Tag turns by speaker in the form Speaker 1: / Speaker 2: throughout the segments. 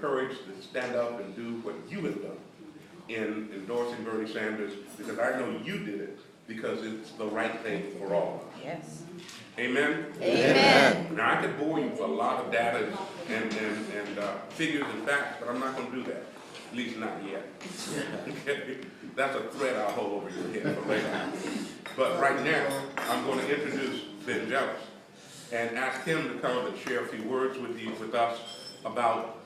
Speaker 1: courage to stand up and do what you have done in endorsing Bernie Sanders, because I know you did it because it's the right thing for all of us.
Speaker 2: Yes.
Speaker 1: Amen?
Speaker 2: Amen.
Speaker 1: Now, I could bore you with a lot of data and figures and facts, but I'm not going to do that. At least not yet. Okay? That's a threat I'll hold over your head for later. But right now, I'm going to introduce Ben Jealous and ask him to come and share a few words with us about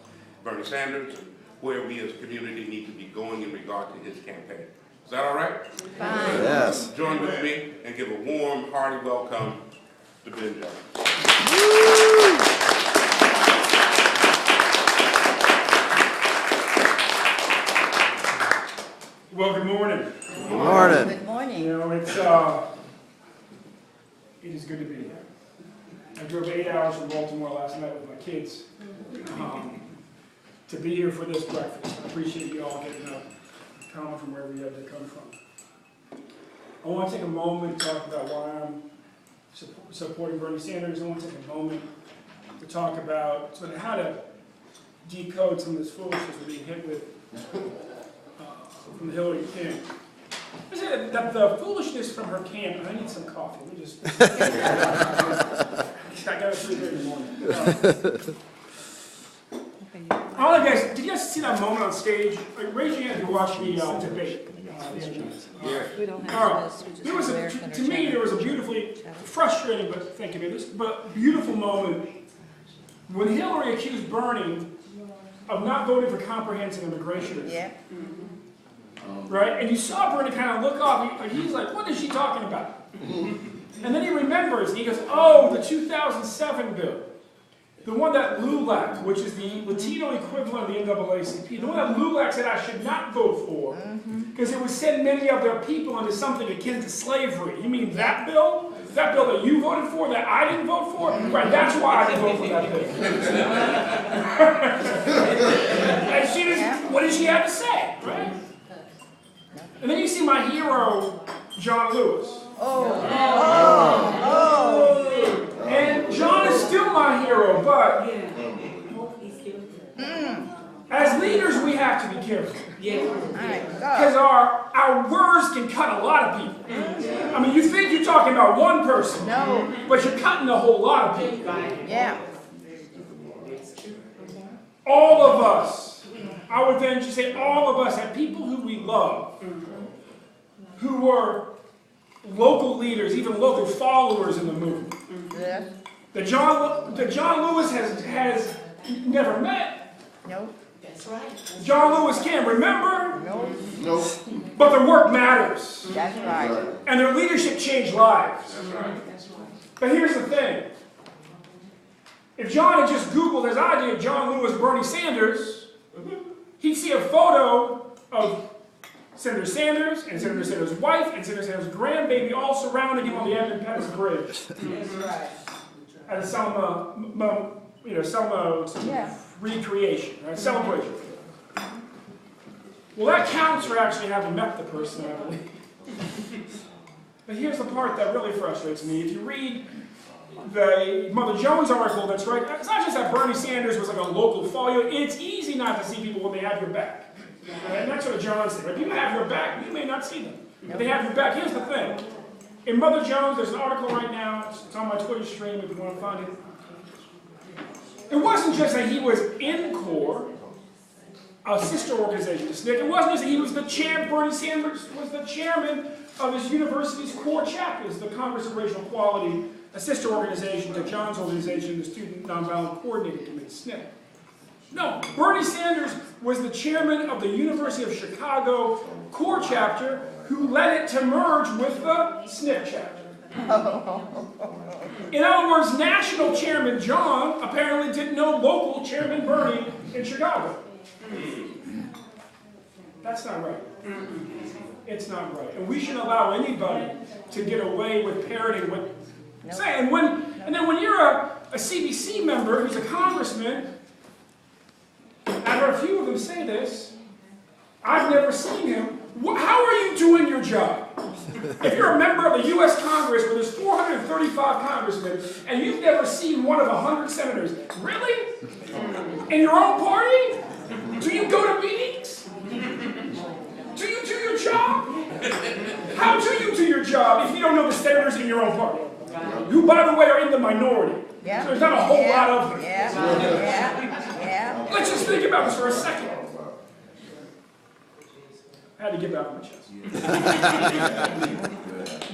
Speaker 1: Bernie Sanders and where we as a community need to be going in regard to his campaign. Is that all right?
Speaker 2: Fine.
Speaker 3: Yes.
Speaker 1: Join with me and give a warm, hearty welcome to Ben Jealous.
Speaker 4: Well, good morning.
Speaker 3: Good morning.
Speaker 2: Good morning.
Speaker 4: You know, it is good to be here. I drove 8 hours from Baltimore last night with my kids to be here for this breakfast. I appreciate you all getting up, coming from wherever you had to come from. I want to take a moment to talk about why I'm supporting Bernie Sanders. I want to take a moment to talk about sort of how to decode some of this foolishness we're being hit with from Hillary Clinton. I said that the foolishness from her camp. I need some coffee. Let me just. I got to sleep in the morning. I want you guys. Did you guys see that moment on stage? Like, raise your hand if you watched the debate.
Speaker 2: We don't
Speaker 4: All
Speaker 2: have
Speaker 4: right.
Speaker 2: this. We just
Speaker 4: There was to me, there was a beautifully frustrating, but thank you, but beautiful moment when Hillary accused Bernie of not voting for comprehensive immigration.
Speaker 2: Yeah.
Speaker 4: Right? And you saw Bernie kind of look off, and he's like, what is she talking about? And then he remembers, and he goes, oh, the 2007 bill. The one that LULAC, which is the Latino equivalent of the NAACP, the one that LULAC said I should not vote for, because it would send many of their people into something akin to slavery. You mean that bill? That bill that you voted for, that I didn't vote for? Right, that's why I didn't vote for that bill. And she just, what did she have to say? Right? And then you see my hero, John Lewis. And John is still my hero, but as leaders, we have to be careful. Because our words can cut a lot of people. I mean, you think you're talking about one person, but you're cutting a whole lot of people.
Speaker 2: Yeah.
Speaker 4: All of us, I would venture to say all of us have people who we love, who were local leaders, even local followers in the movement.
Speaker 2: Yeah.
Speaker 4: That John Lewis has never met.
Speaker 2: Nope.
Speaker 5: That's right.
Speaker 4: John Lewis can't remember.
Speaker 2: Nope.
Speaker 4: But their work matters.
Speaker 2: That's right.
Speaker 4: And their leadership changed lives.
Speaker 5: That's right.
Speaker 4: But here's the thing. If John had just Googled his idea, John Lewis, Bernie Sanders, he'd see a photo of Senator Sanders and Senator Sanders' wife and Senator Sanders' grandbaby all surrounding him on the Edmund Pettus Bridge.
Speaker 5: That's right.
Speaker 4: At a Selma recreation, right? Celebration. Well, that counts for actually having met the person, I believe. But here's the part that really frustrates me. If you read the Mother Jones article, that's right. It's not just that Bernie Sanders was like a local follower. It's easy not to see people when they have your back. Right? And that's what John said. Right? People have your back. You may not see them. But they have your back. Here's the thing. In Mother Jones, there's an article right now. It's on my Twitter stream if you want to find it. It wasn't just that he was in CORE, a sister organization to SNCC. It wasn't just that he was the chair. Bernie Sanders was the chairman of his university's CORE chapters, the Congress of Racial Equality, a sister organization to John's organization, the Student Nonviolent Coordinating Committee, SNCC. No, Bernie Sanders was the chairman of the University of Chicago CORE chapter who led it to merge with the SNCC chapter. In other words, national chairman John apparently didn't know local chairman Bernie in Chicago. That's not right. It's not right. And we shouldn't allow anybody to get away with parroting what say. And then when you're a CBC member who's a congressman, I've heard a few of them say this. I've never seen him. How are you doing your job? If you're a member of the U.S. Congress where there's 435 congressmen and you've never seen one of 100 senators, really? In your own party? you go to meetings? Do you do your job? How do you do your job if you don't know the senators in your own party? Who, by the way, are in the minority.
Speaker 2: Yeah.
Speaker 4: So there's not a whole lot of them.
Speaker 2: Yeah.
Speaker 4: Let's just think about this for a second. I had to get that off my chest.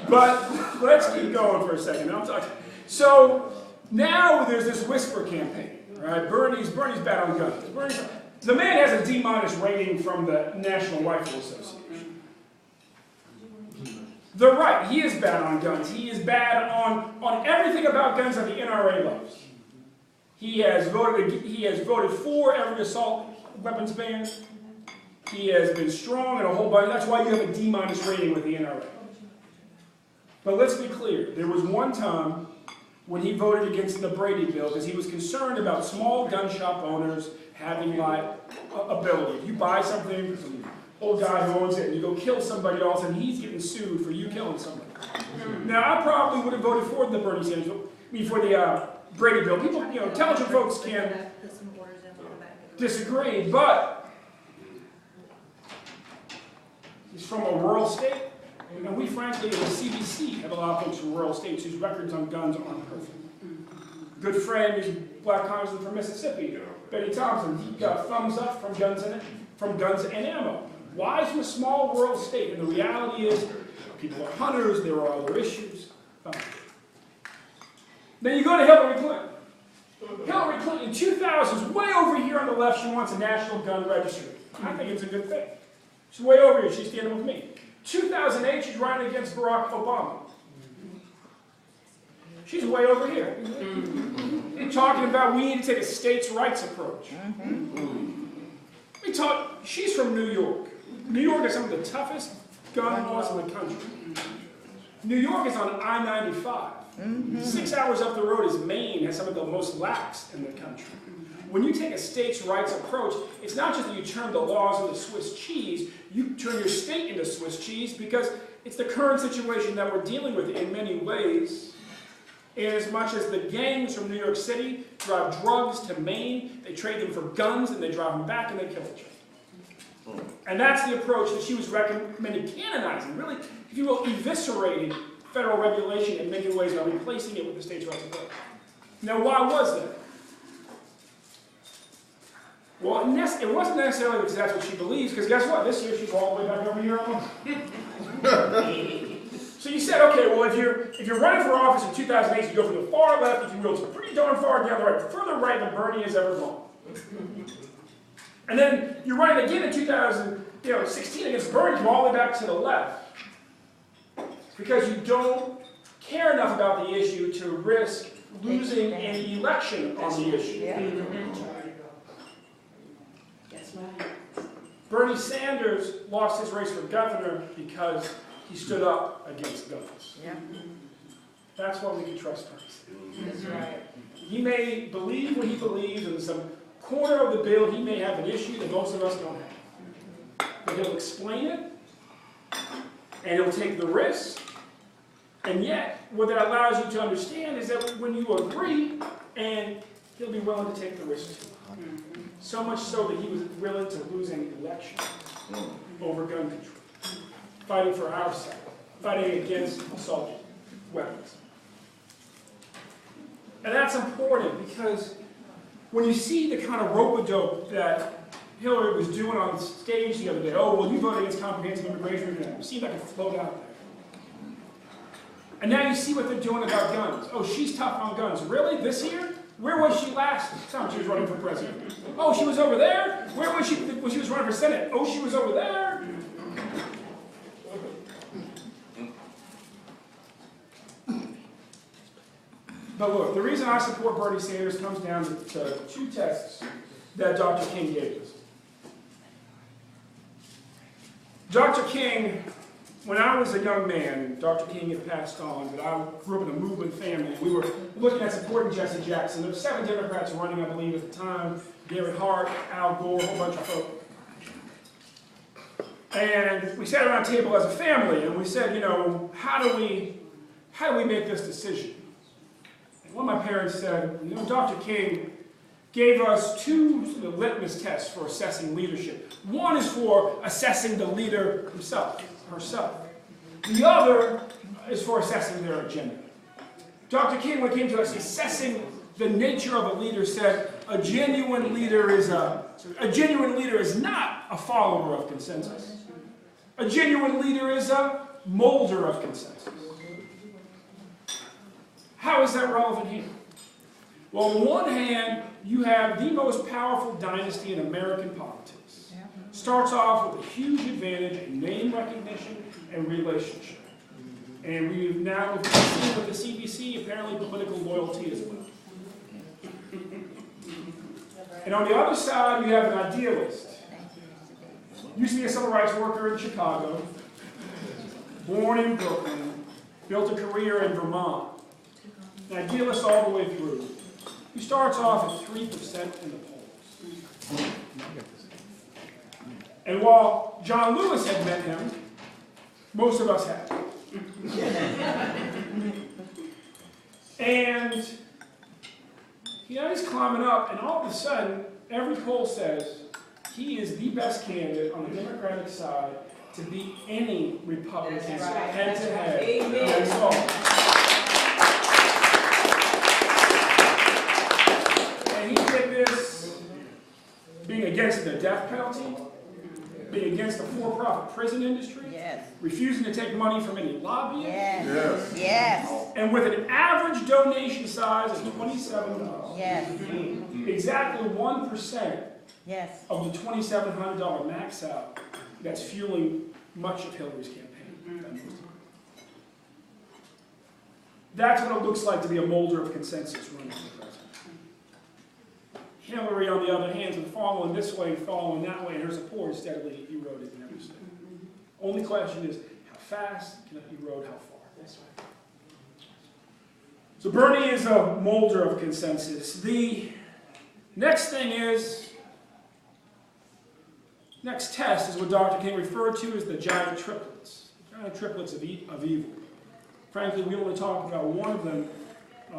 Speaker 4: But let's keep going for a second. I'm talking. So now there's this whisper campaign, right? Bernie's bad on guns. The man has a D- rating from the National Rifle Association. They're right. He is bad on guns. He is bad on everything about guns that the NRA loves. He has voted for every assault weapons ban. He has been strong in a whole bunch. That's why you have a D- rating with the NRA. But let's be clear. There was one time when he voted against the Brady bill because he was concerned about small gun shop owners having ability. If you buy something from some old guy who owns it and you go kill somebody else and he's getting sued for you killing somebody. Now, I probably would have voted for the for the Brady bill. People, intelligent folks can disagree, but he's from a rural state. And we, frankly, at the CBC, have a lot of folks from rural states whose records on guns aren't perfect. Good friend is Black Congressman from Mississippi, Betty Thompson. He got thumbs up from guns and ammo. Why from a small rural state? And the reality is, people are hunters. There are other issues. Then you go to Hillary Clinton. Hillary Clinton in 2000 is way over here on the left. She wants a national gun registry. I think it's a good thing. She's way over here. She's standing with me. 2008, she's running against Barack Obama. She's way over here. Talking about we need to take a states' rights approach. She's from New York. New York has some of the toughest gun laws in the country. New York is on I-95. 6 hours up the road is Maine, has some of the most lax in the country. When you take a states' rights approach, it's not just that you turn the laws into Swiss cheese, you turn your state into Swiss cheese because it's the current situation that we're dealing with in many ways. In as much as the gangs from New York City drive drugs to Maine, they trade them for guns and they drive them back and they kill each other. And that's the approach that she was recommending canonizing, really, if you will, eviscerating federal regulation in many ways by replacing it with the states' rights approach. Now, why was that? Well, it wasn't necessarily because that's what she believes, because guess what? This year she's all the way back over here alone. So you said, okay, well, if you're running for office in 2008, you go from the far left, if you will, to pretty darn far down the right, further right than Bernie has ever gone. And then you're running again in 2016 against Bernie, you go all the way back to the left. Because you don't care enough about the issue to risk losing an election on the issue. Bernie Sanders lost his race for governor because he stood up against guns. That's why we can trust Bernie. That's right. He may believe what he believes, and in some corner of the bill he may have an issue that most of us don't have. But he'll explain it, and he'll take the risk, and yet what that allows you to understand is that when you agree, and he'll be willing to take the risk too. So much so that he was willing to lose an election over gun control, fighting for our side, fighting against assault weapons. And that's important because when you see the kind of rope-a-dope that Hillary was doing on stage the other day, oh, well, you voted against comprehensive immigration reform, it seemed like it float out there. And now you see what they're doing about guns. Oh, she's tough on guns. Really? This year? Where was she last time she was running for president? Oh, she was over there? Where was she when she was running for Senate? Oh, she was over there? But look, the reason I support Bernie Sanders comes down to two tests that Dr. King gave us. Dr. King, when I was a young man, Dr. King had passed on, but I grew up in a movement family. We were looking at supporting Jesse Jackson. There were 7 Democrats running, I believe, at the time. Gary Hart, Al Gore, a whole bunch of folks. And we sat around a table as a family, and we said, how do we make this decision? And one of my parents said, Dr. King, gave us two sort of litmus tests for assessing leadership. One is for assessing the leader himself, herself. The other is for assessing their agenda. Dr. King, when it came to us assessing the nature of a leader, said a genuine leader is not a follower of consensus. A genuine leader is a molder of consensus. How is that relevant here? Well, on one hand, you have the most powerful dynasty in American politics. Starts off with a huge advantage in name recognition and relationship. And we've now seen with the CBC, apparently political loyalty as well. And on the other side, you have an idealist. Used to be a civil rights worker in Chicago, born in Brooklyn, built a career in Vermont. An idealist all the way through. He starts off at 3% in the polls. And while John Lewis had met him, most of us had. And he's climbing up, and all of a sudden, every poll says he is the best candidate on the Democratic side to beat any Republican head-to-head. And he did this being against the death penalty, being against the for-profit prison industry, refusing to take money from any lobbyists, and with an average donation size of $27, exactly 1% of the $2,700 max out that's fueling much of Hillary's campaign. That's what it looks like to be a molder of consensus running for president. Hillary, on the other hand, has been following this way and following that way, and her support is steadily eroded in every state. Only question is, how fast can it erode how far? That's right. So Bernie is a molder of consensus. The next thing is, next test is what Dr. King referred to as the giant triplets. Giant triplets of evil. Frankly, we only talk about one of them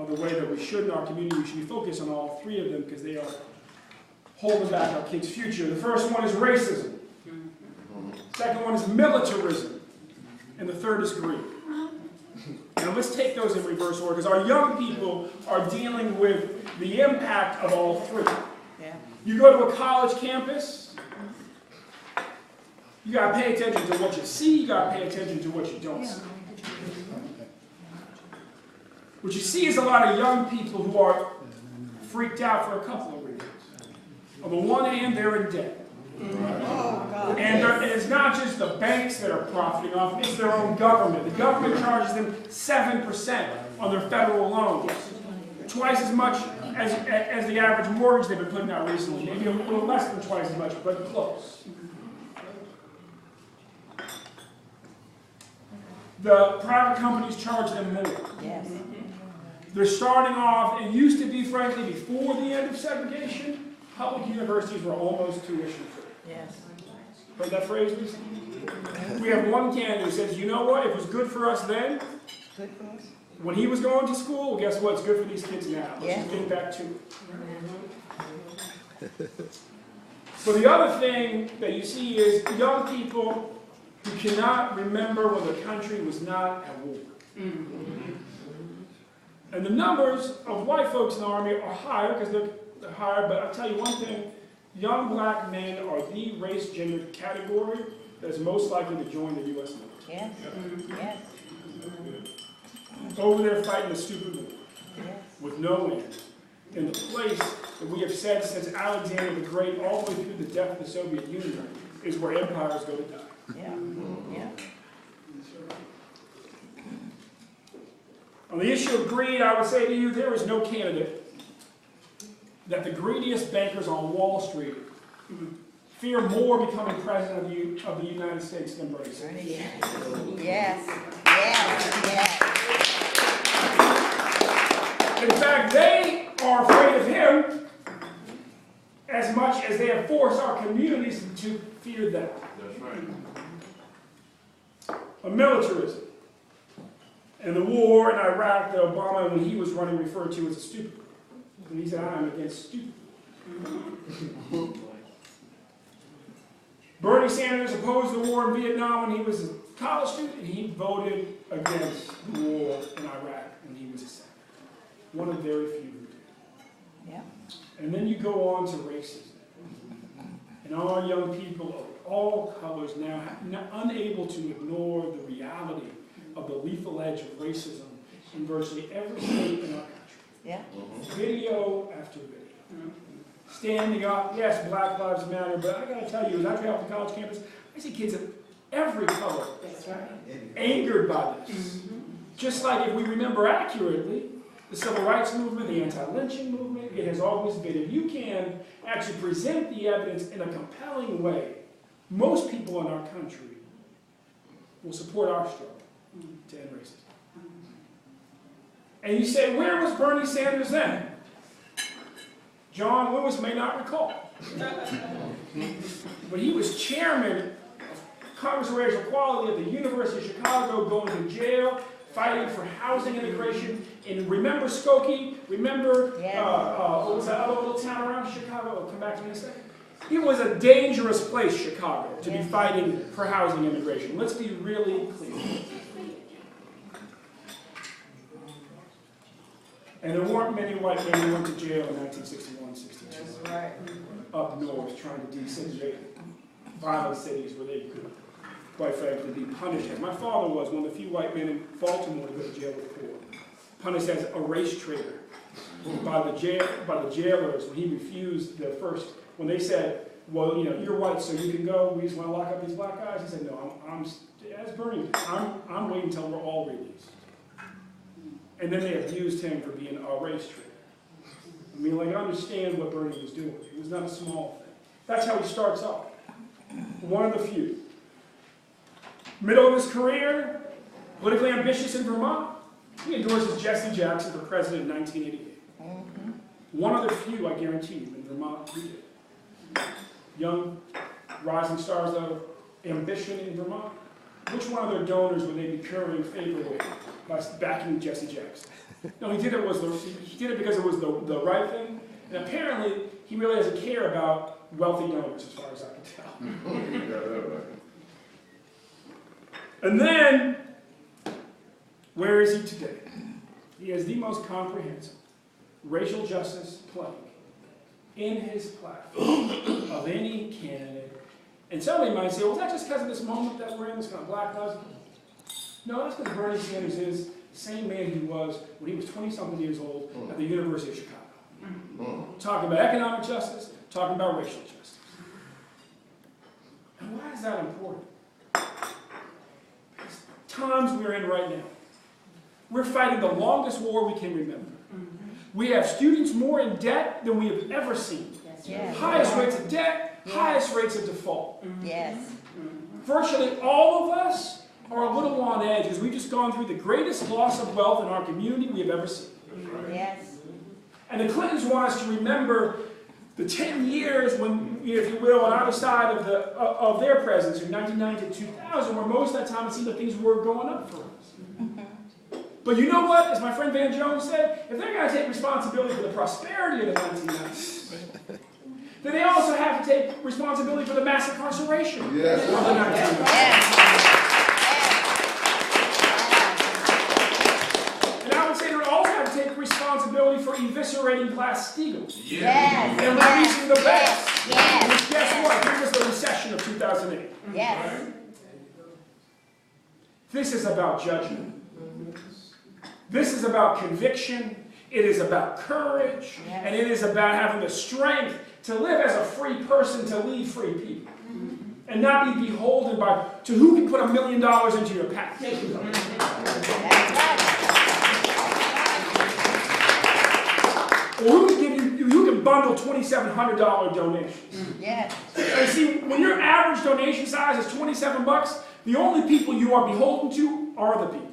Speaker 4: the way that we should in our community. We should be focused on all three of them because they are holding back our kids' future. The first one is racism. Second one is militarism. And the third is greed. Now let's take those in reverse order because our young people are dealing with the impact of all three. You go to a college campus, you got to pay attention to what you see, you got to pay attention to what you don't see. What you see is a lot of young people who are freaked out for a couple of reasons. On the one hand, they're in debt. And it's not just the banks that are profiting off, it's their own government. The government charges them 7% on their federal loans. Twice as much as the average mortgage they've been putting out recently. Maybe a little less than twice as much, but close. The private companies charge them more. They're starting off, it used to be, frankly, before the end of segregation, public universities were almost tuition free. Heard that phrase recently? We have one candidate who says, you know what, it was good for us then. When he was going to school, well, guess what, it's good for these kids now. Let's just get back to it. So the other thing that you see is young people who cannot remember when the country was not at war. And the numbers of white folks in the Army are higher because they're higher, but I'll tell you one thing, young black men are the race-gender category that is most likely to join the U.S. military. Over there fighting the stupid war with no end. In the place that we have said since Alexander the Great all the way through the death of the Soviet Union is where empires go to die. On the issue of greed, I would say to you, there is no candidate that the greediest bankers on Wall Street fear more becoming president of the United States than Bernie Sanders. In fact, they are afraid of him as much as they have forced our communities to fear them.
Speaker 1: That's right.
Speaker 4: A militarism. And the war in Iraq that Obama, when he was running, referred to as a stupid war. And he said, I am against stupid war. Bernie Sanders opposed the war in Vietnam when he was a college student, and he voted against the war in Iraq when he was a senator. One of very few who did.
Speaker 2: Yeah.
Speaker 4: And then you go on to racism. And our young people of all colors now unable to ignore the reality of the lethal edge of racism in virtually every state in our country.
Speaker 2: Yeah.
Speaker 4: Video after video. Standing up, yes, Black Lives Matter, but I gotta tell you, as I travel to college campus, I see kids of every color
Speaker 5: That's right.
Speaker 4: angered by this. Just like if we remember accurately, the civil rights movement, the anti-lynching movement, it has always been, if you can actually present the evidence in a compelling way, most people in our country will support our struggle to end racism. And you say, where was Bernie Sanders then? John Lewis may not recall. But he was chairman of Congress of Racial Equality at the University of Chicago, going to jail, fighting for housing integration. And remember Skokie? Remember what was that other little town around Chicago? I'll come back to me in a second. It was a dangerous place, Chicago, to be fighting for housing integration. Let's be really clear. And there weren't many white men who went to jail in 1961, 62.
Speaker 5: That's right.
Speaker 4: Up north, trying to desegregate violent cities where they could, quite frankly, be punished. And my father was one of the few white men in Baltimore to go to jail with poor. Punished as a race traitor by the jailers when he refused the first, when they said, well, you know, you're white, so you can go, we just want to lock up these black guys. He said, no, as Bernie, I'm waiting until we're all released. And then they abused him for being a race traitor. I mean, like, understand what Bernie was doing. It was not a small thing. That's how he starts off. One of the few. Middle of his career, politically ambitious in Vermont, he endorses Jesse Jackson for president in 1988. One of the few, I guarantee you, in Vermont who did. Young, rising stars of ambition in Vermont. Which one of their donors would they be currying favor with by backing Jesse Jackson? No, he did it because it was the right thing, and apparently he really doesn't care about wealthy donors, as far as I can tell. And then, where is he today? He has the most comprehensive racial justice plank in his platform of any candidate. And somebody might say, well, is that just because of this moment that we're in, this kind of Black Lives? No, that's because Bernie Sanders is the same man he was when he was 20-something years old at the University of Chicago. Talking about economic justice, talking about racial justice. And why is that important? Because times we're in right now, we're fighting the longest war we can remember. We have students more in debt than we have ever seen.
Speaker 2: Yes.
Speaker 4: Highest rates of debt, highest rates of default.
Speaker 2: Yes.
Speaker 4: Virtually all of us are a little on edge because we've just gone through the greatest loss of wealth in our community we have ever seen.
Speaker 2: Yes.
Speaker 4: And the Clintons want us to remember the 10 years when, if you will, on either side of their presidency, from 1990 to 2000, where most of that time it seemed that things were going up for us. But you know what? As my friend Van Jones said, if they're going to take responsibility for the prosperity of the 1990s, then they also have to take responsibility for the mass incarceration of the 1990s. And I would say they would also have to take responsibility for eviscerating Glass-Steagall
Speaker 2: Yes.
Speaker 4: and releasing the banks.
Speaker 2: Yes.
Speaker 4: Which, guess what? Here was the recession of 2008.
Speaker 2: Yes.
Speaker 4: This is about judgment. This is about conviction. It is about courage.
Speaker 2: Yes.
Speaker 4: And it is about having the strength to live as a free person, to lead free people. And not be beholden to who can put $1 million into your package. Or who can bundle $2,700 donations.
Speaker 2: Yes.
Speaker 4: And see, when your average donation size is $27, the only people you are beholden to are the people.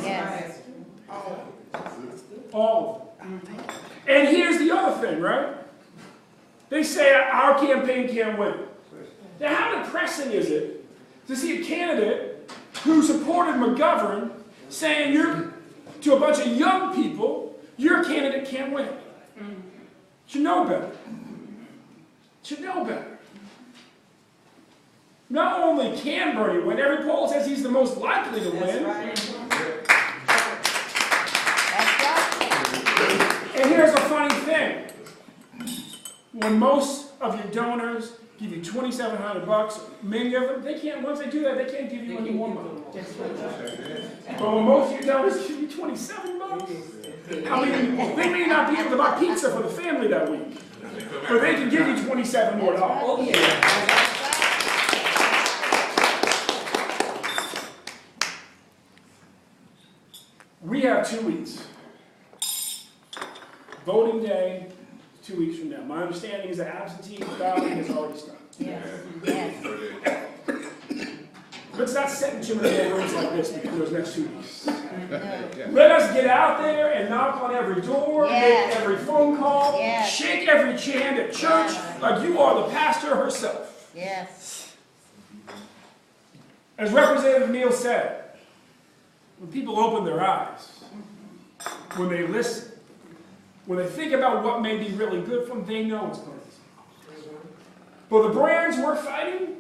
Speaker 2: Yes.
Speaker 4: All of them. And here's the other thing, right? They say our campaign can't win. Now, how depressing is it to see a candidate who supported McGovern saying to a bunch of young people, your candidate can't win? You know better. should know better. Not only can Bernie win, every poll says he's the most likely to win.
Speaker 2: That's right.
Speaker 4: And here's a funny thing. When most of your donors give you $2,700, many of them, they can't, once they do that, they can't give you any more money. But when most of your donors give you $27, I mean, they may not be able to buy pizza for the family that week, but they can give you $27 more.
Speaker 5: Oh, yeah.
Speaker 4: We have 2 weeks. Voting day, 2 weeks from now. My understanding is that absentee balloting has already started.
Speaker 2: Yes, yes.
Speaker 4: Let's not sit in too many rooms like this because those next 2 weeks.
Speaker 2: No.
Speaker 4: Let us get out there and knock on every door,
Speaker 2: Yes.
Speaker 4: make every phone call,
Speaker 2: Yes.
Speaker 4: shake every hand at church like you are the pastor herself.
Speaker 2: Yes.
Speaker 4: As Representative Neal said, when people open their eyes, when they listen, when they think about what may be really good for them, they know it's going to be. But the brands we're fighting,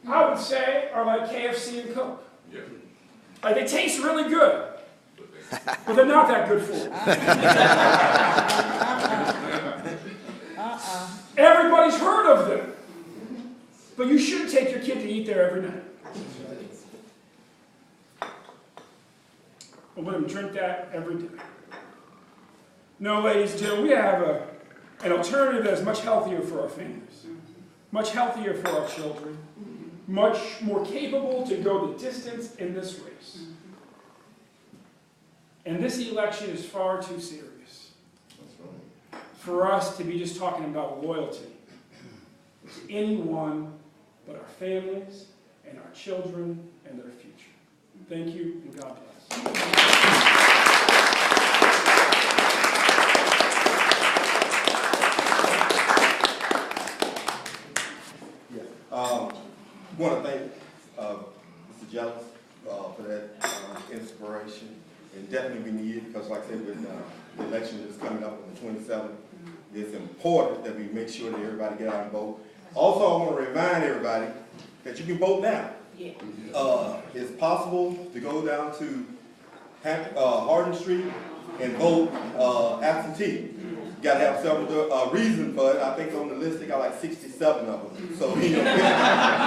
Speaker 4: I would say, are like KFC and Coke.
Speaker 1: Yeah.
Speaker 4: Like they taste really good, but they're not that good for you. Everybody's heard of them, but you should take your kid to eat there every night. Or let them drink that every day. No, ladies and gentlemen, we have an alternative that is much healthier for our families, much healthier for our children, much more capable to go the distance in this race. And this election is far too serious for us to be just talking about loyalty to anyone but our families and our children and their future. Thank you, and God bless.
Speaker 3: I want to thank Mr. Jealous for that inspiration. And definitely we need it because, like I said, with the election that's coming up on the 27th, it's important that we make sure that everybody get out and vote. Also, I want to remind everybody that you can vote now.
Speaker 5: Yeah.
Speaker 3: It's possible to go down to Hardin Street and vote absentee. You got to have several reasons for it. I think on the list they got like 67 of them. So you know,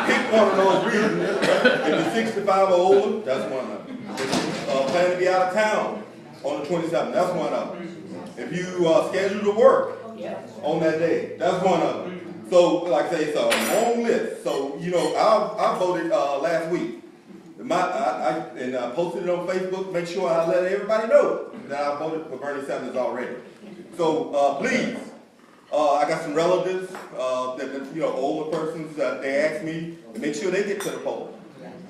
Speaker 3: pick one of those reasons. If you're 65 or older, that's one of them. If you plan to be out of town on the 27th, that's one of them. If you schedule to work on that day, that's one of them. So like I say, it's a long list. So you know, I voted last week. I posted it on Facebook. Make sure I let everybody know that I voted for Bernie Sanders already. So please, I got some relatives that you know, older persons. They asked me to make sure they get to the poll.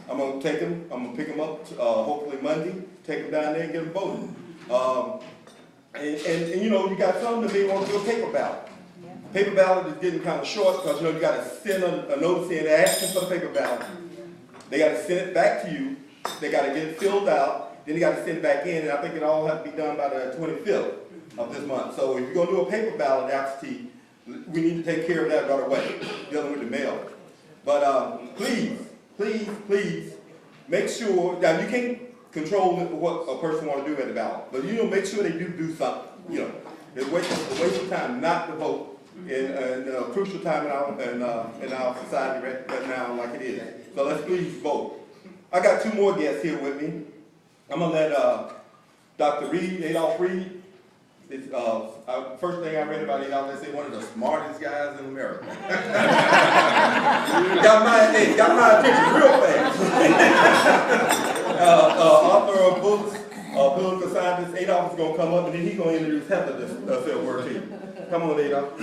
Speaker 3: I'm gonna take them. I'm gonna pick them up hopefully Monday. Take them down there and get them voted. And you know, you got some that may want to do a paper ballot. Paper ballot is getting kind of short because you know you got to send a notice in asking for the paper ballot. They got to send it back to you. They got to get it filled out. Then they got to send it back in, and I think it all has to be done by the 25th of this month. So if you're going to do a paper ballot absentee, we need to take care of that right away, dealing with the mail. But please, please, please, make sure, now you can't control what a person want to do at the ballot, but you know, make sure they do something. You know, it's a waste of time not to vote in a crucial time in our society right now like it is. So let's please vote. I got two more guests here with me. I'm going to let Dr. Reed, Adolph Reed, first thing I read about Adolph, they say one of the smartest guys in America. got my attention real fast. Author of books, political scientist, Adolph is going to come up and then he's going to introduce Heather to say a word to you. Come on, Adolph.